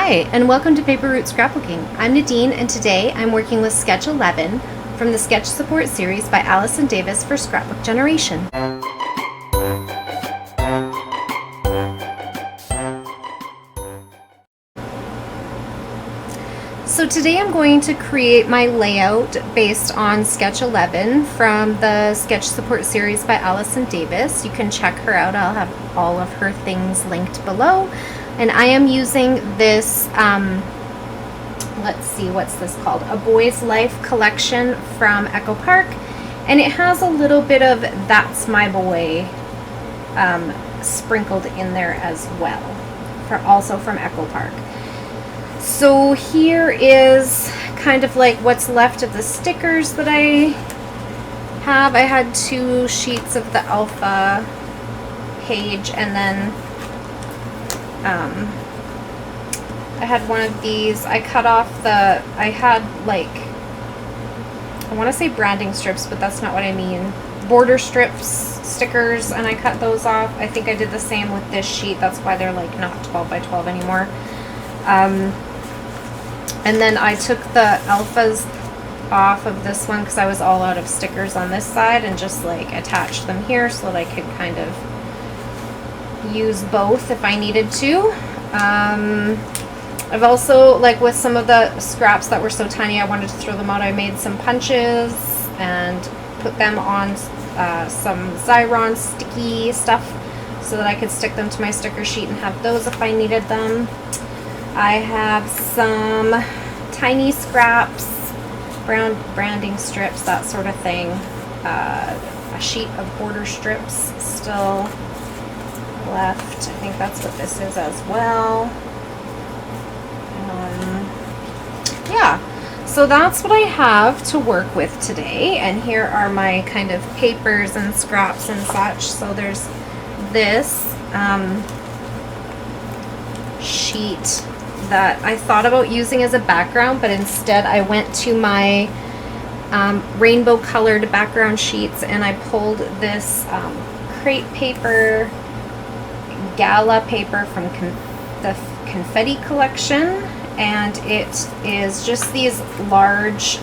Hi, and welcome to Paper Route Scrapbooking. I'm Nadine, and today I'm working with Sketch 11 from the Sketch Support series by Allison Davis for Scrapbook Generation. So today I'm going to create my layout based on Sketch 11 from the Sketch Support series by Allison Davis. You can check her out. I'll have all of her things linked below. And I am using this, let's see, what's this called? A Boy's Life collection from Echo Park. And it has a little bit of That's My Boy sprinkled in there as well, also from Echo Park. So here is kind of like what's left of the stickers that I have. I had 2 sheets of the alpha page, and then I had one of these. I cut off I had like, I want to say branding strips, but that's not what I mean. Border strips, stickers, and I cut those off. I think I did the same with this sheet. That's why they're like not 12 by 12 anymore. And then I took the alphas off of this one because I was all out of stickers on this side, and just like attached them here so that I could kind of use both if I needed to. I've also, like with some of the scraps that were so tiny I wanted to throw them out, I made some punches and put them on some Xyron sticky stuff so that I could stick them to my sticker sheet and have those if I needed them. I have some tiny scraps, branding strips, that sort of thing. A sheet of border strips still left. I think that's what this is as well. Yeah, so that's what I have to work with today, and here are my kind of papers and scraps and such. So there's this sheet that I thought about using as a background, but instead I went to my rainbow colored background sheets and I pulled this crepe paper, gala paper from the confetti collection, and it is just these large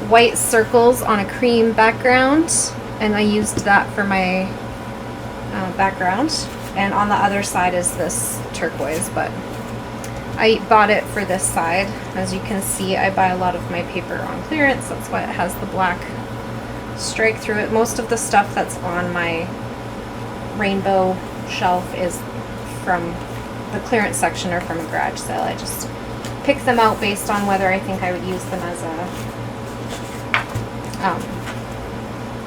white circles on a cream background, and I used that for my background. And on the other side is this turquoise, but I bought it for this side. As you can see, I buy a lot of my paper on clearance. That's why it has the black strike through it. Most of the stuff that's on my rainbow shelf is from the clearance section or from a garage sale. I just pick them out based on whether I think I would use them as a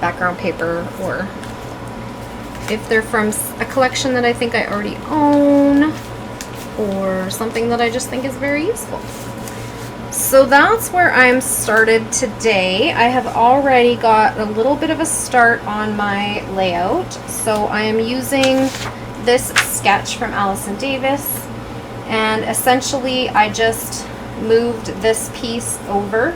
background paper, or if they're from a collection that I think I already own, or something that I just think is very useful. So that's where I'm started today. I have already got a little bit of a start on my layout. So I am using this sketch from Allison Davis, and essentially I just moved this piece over,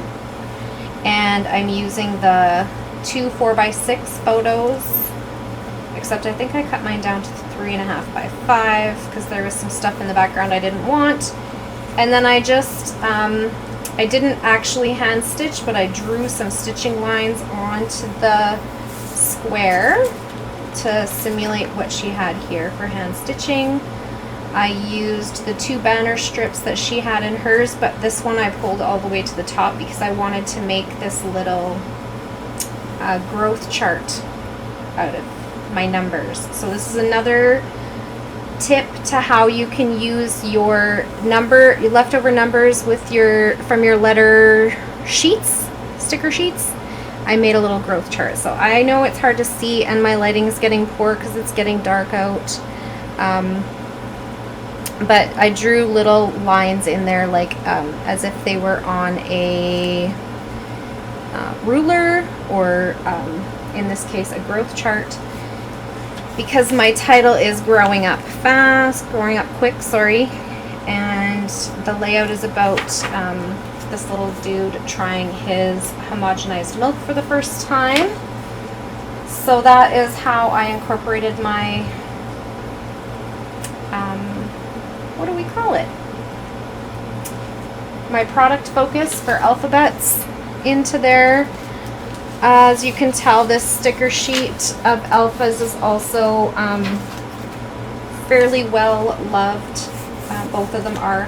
and I'm using the 2 4x6 photos, except I think I cut mine down to 3.5 by 5 because there was some stuff in the background I didn't want. And then I just, I didn't actually hand stitch, but I drew some stitching lines onto the square to simulate what she had here for hand stitching. I used the 2 banner strips that she had in hers, but this one I pulled all the way to the top because I wanted to make this little growth chart out of my numbers. So this is another tip to how you can use your leftover numbers with from your letter sheets, sticker sheets. I made a little growth chart. So I know it's hard to see, and my lighting is getting poor because it's getting dark out. But I drew little lines in there, like as if they were on a ruler, or in this case a growth chart, because my title is growing up quick, sorry, and the layout is about this little dude trying his homogenized milk for the first time. So that is how I incorporated my what do we call it? My product focus for alphabets into there. As you can tell, this sticker sheet of alphas is also fairly well loved. Both of them are.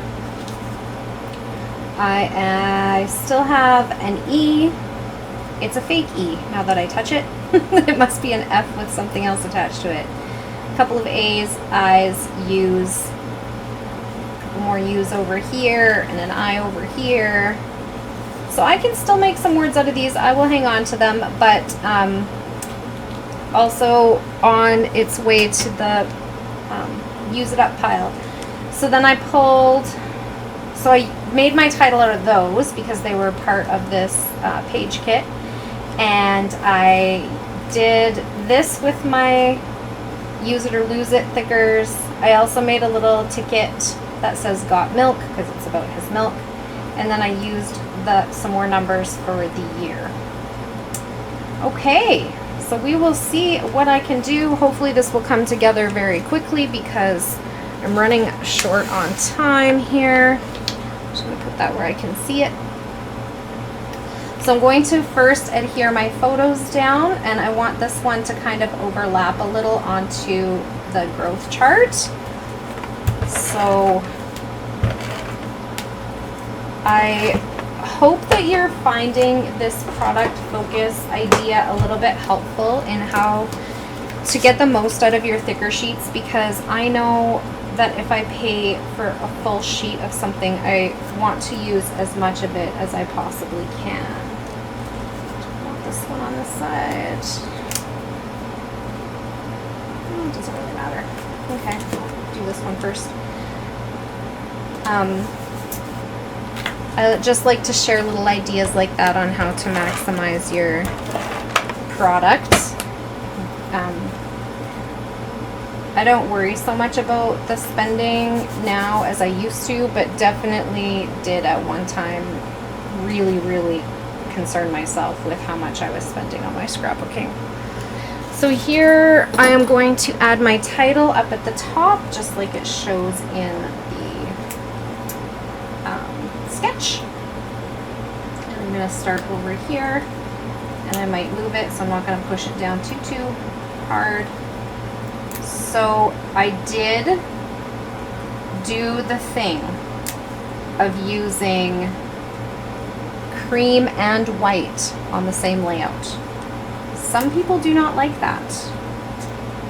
I still have an E. It's a fake E now that I touch it. It must be an F with something else attached to it. A couple of A's, I's, U's, a couple more U's over here, and an I over here. So I can still make some words out of these. I will hang on to them, but also on its way to the use it up pile. So then I pulled, so I made my title out of those because they were part of this page kit. And I did this with my use it or lose it thickers. I also made a little ticket that says got milk because it's about his milk. And then I used some more numbers for the year. Okay, so we will see what I can do. Hopefully this will come together very quickly because I'm running short on time here. I'm just going to put that where I can see it. So I'm going to first adhere my photos down, and I want this one to kind of overlap a little onto the growth chart. So I hope that you're finding this product focus idea a little bit helpful in how to get the most out of your thicker sheets, because I know that if I pay for a full sheet of something, I want to use as much of it as I possibly can. Put this one on the side. It doesn't really matter. Okay, I'll do this one first. I just like to share little ideas like that on how to maximize your product. I don't worry so much about the spending now as I used to, but definitely did at one time really concern myself with how much I was spending on my scrapbooking. So here I am going to add my title up at the top, just like it shows in the sketch. And I'm going to start over here, and I might move it, so I'm not going to push it down too hard. So I did do the thing of using cream and white on the same layout. Some people do not like that.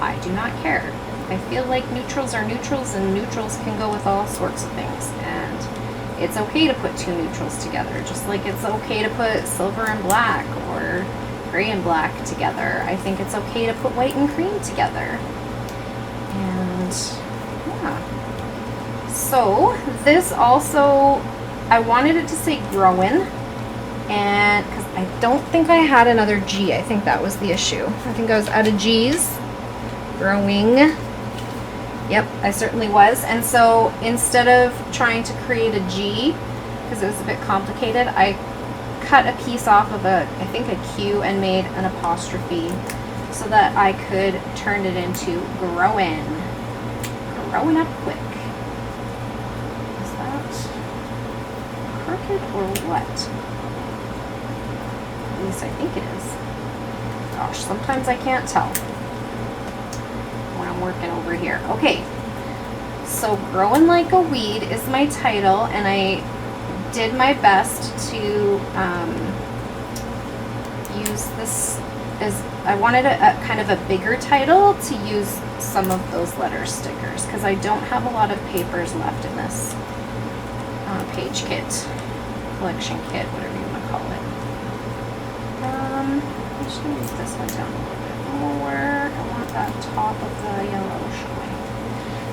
I do not care. I feel like neutrals are neutrals, and neutrals can go with all sorts of things, and it's okay to put two neutrals together, just like it's okay to put silver and black or gray and black together. I think it's okay to put white and cream together. And yeah, so this also, I wanted it to say Growin, and because I don't think I had another G. I think that was the issue. I think I was out of G's. Growing. Yep, I certainly was. And so instead of trying to create a G, because it was a bit complicated, I cut a piece off of I think a Q, and made an apostrophe so that I could turn it into Growin. Growing up quick. Is that crooked or what? At least I think it is. Gosh, sometimes I can't tell when I'm working over here. Okay, so Growin' Like a Weed is my title, and I did my best to use this as, I wanted a kind of a bigger title to use some of those letter stickers, because I don't have a lot of papers left in this page kit, collection kit, whatever you want to call it. I'm just going to move this one down a little bit more. I want that top of the yellow showing.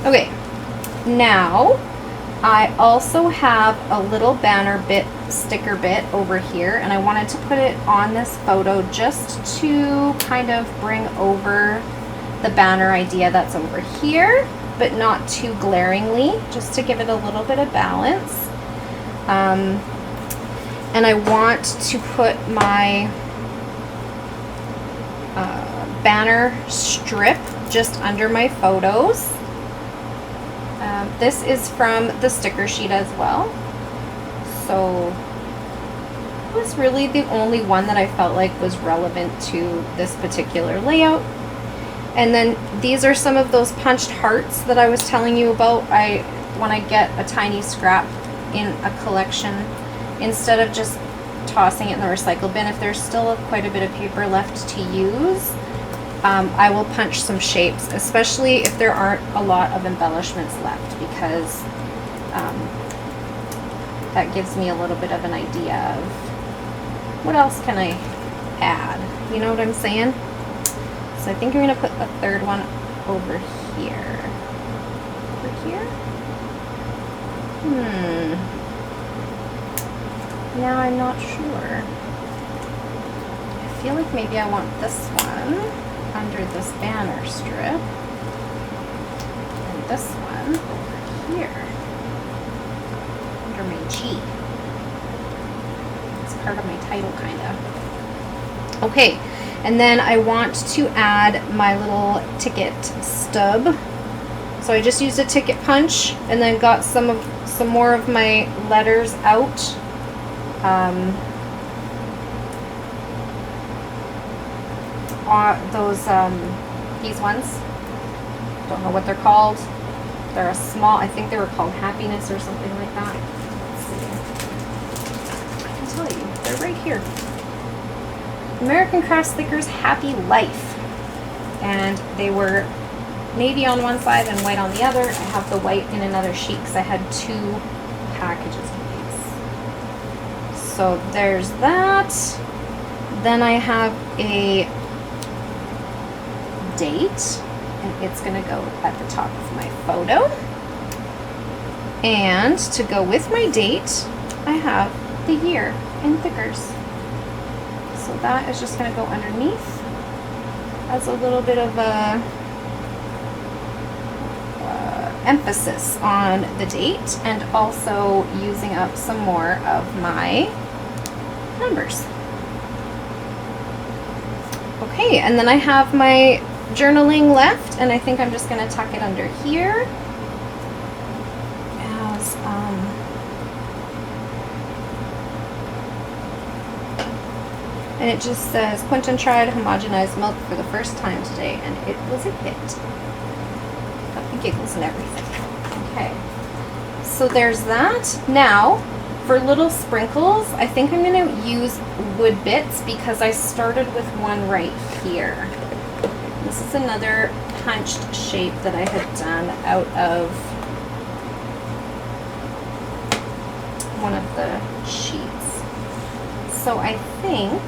Okay, now I also have a little banner bit, sticker bit over here, and I wanted to put it on this photo just to kind of bring over the banner idea that's over here, but not too glaringly, just to give it a little bit of balance. And I want to put my banner strip just under my photos. This is from the sticker sheet as well. So it was really the only one that I felt like was relevant to this particular layout. And then these are some of those punched hearts that I was telling you about. When I get a tiny scrap in a collection, instead of just tossing it in the recycle bin, if there's still quite a bit of paper left to use, I will punch some shapes, especially if there aren't a lot of embellishments left, because that gives me a little bit of an idea of what else can I add. You know what I'm saying? So I think I'm going to put a third one over here. Over here? Now I'm not sure. I feel like maybe I want this one under this banner strip. And this one over here. Under my G. It's part of my title, kind of. Okay. And then I want to add my little ticket stub. So I just used a ticket punch and then got some more of my letters out. These ones. Don't know what they're called. They're a small, I think they were called Happiness or something like that. Let's see. I can tell you, they're right here. American Craft Stickers Happy Life, and they were navy on one side and white on the other. I have the white in another sheet because I had 2 packages of these. So there's that. Then I have a date, and it's going to go at the top of my photo. And to go with my date, I have the year in thickers. So that is just going to go underneath as a little bit of a emphasis on the date, and also using up some more of my numbers. Okay, and then I have my journaling left, and I think I'm just going to tuck it under here as and it just says Quentin tried homogenized milk for the first time today, and it was a hit. Got the giggles and everything. Okay, so there's that. Now for little sprinkles, I think I'm going to use wood bits because I started with one right here. This is another punched shape that I had done out of one of the sheets. So I think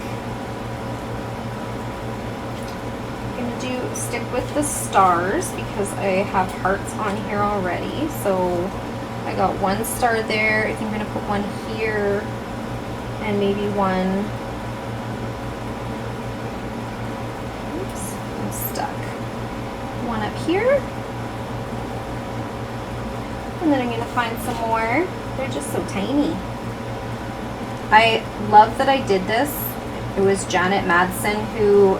I'm going to stick with the stars because I have hearts on here already. So I got one star there. I think I'm going to put one here and maybe one. Oops, I'm stuck. One up here. And then I'm going to find some more. They're just so tiny. I love that I did this. It was Janet Madsen who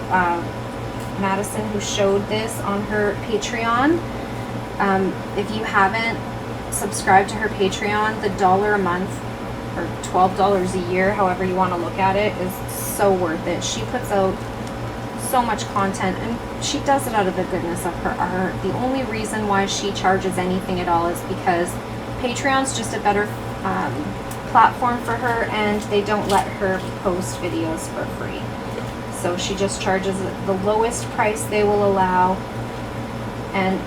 showed this on her Patreon. If you haven't subscribed to her Patreon, the $1 a month or $12 a year, however you want to look at it, is so worth it. She puts out so much content, and she does it out of the goodness of her heart. The only reason why she charges anything at all is because Patreon's just a better platform for her, and they don't let her post videos for free. So she just charges the lowest price they will allow. And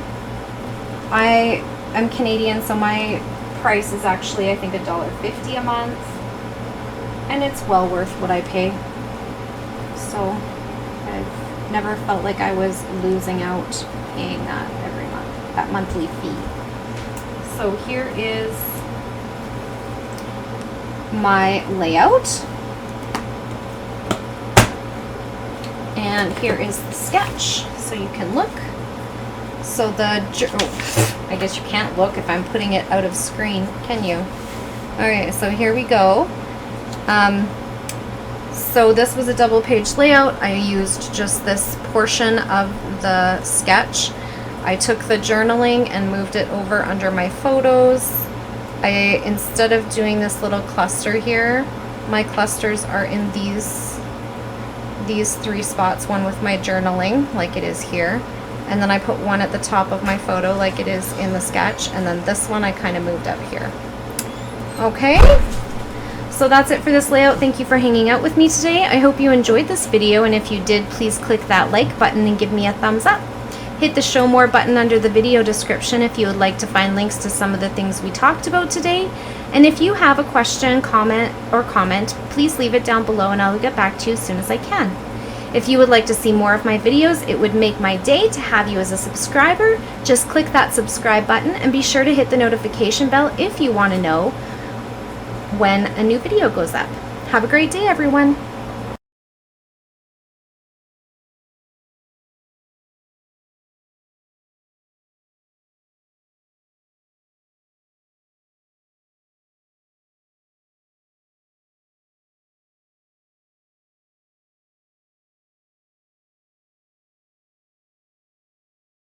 I am Canadian, so my price is actually, I think, $1.50 a month, and it's well worth what I pay. So I've never felt like I was losing out paying that every month, that monthly fee. So here is my layout, and here is the sketch, so you can look. So I guess you can't look if I'm putting it out of screen, can you? Okay, so here we go. So this was a double page layout. I used just this portion of the sketch. I took the journaling and moved it over under my photos. Instead of doing this little cluster here, my clusters are in these 3 spots, one with my journaling like it is here, and then I put one at the top of my photo like it is in the sketch, and then this one I kind of moved up here. Okay, so that's it for this layout. Thank you for hanging out with me today. I hope you enjoyed this video, and if you did, please click that like button and give me a thumbs up. Hit the show more button under the video description if you would like to find links to some of the things we talked about today. And if you have a question, comment, please leave it down below and I'll get back to you as soon as I can. If you would like to see more of my videos, it would make my day to have you as a subscriber. Just click that subscribe button and be sure to hit the notification bell if you want to know when a new video goes up. Have a great day, everyone.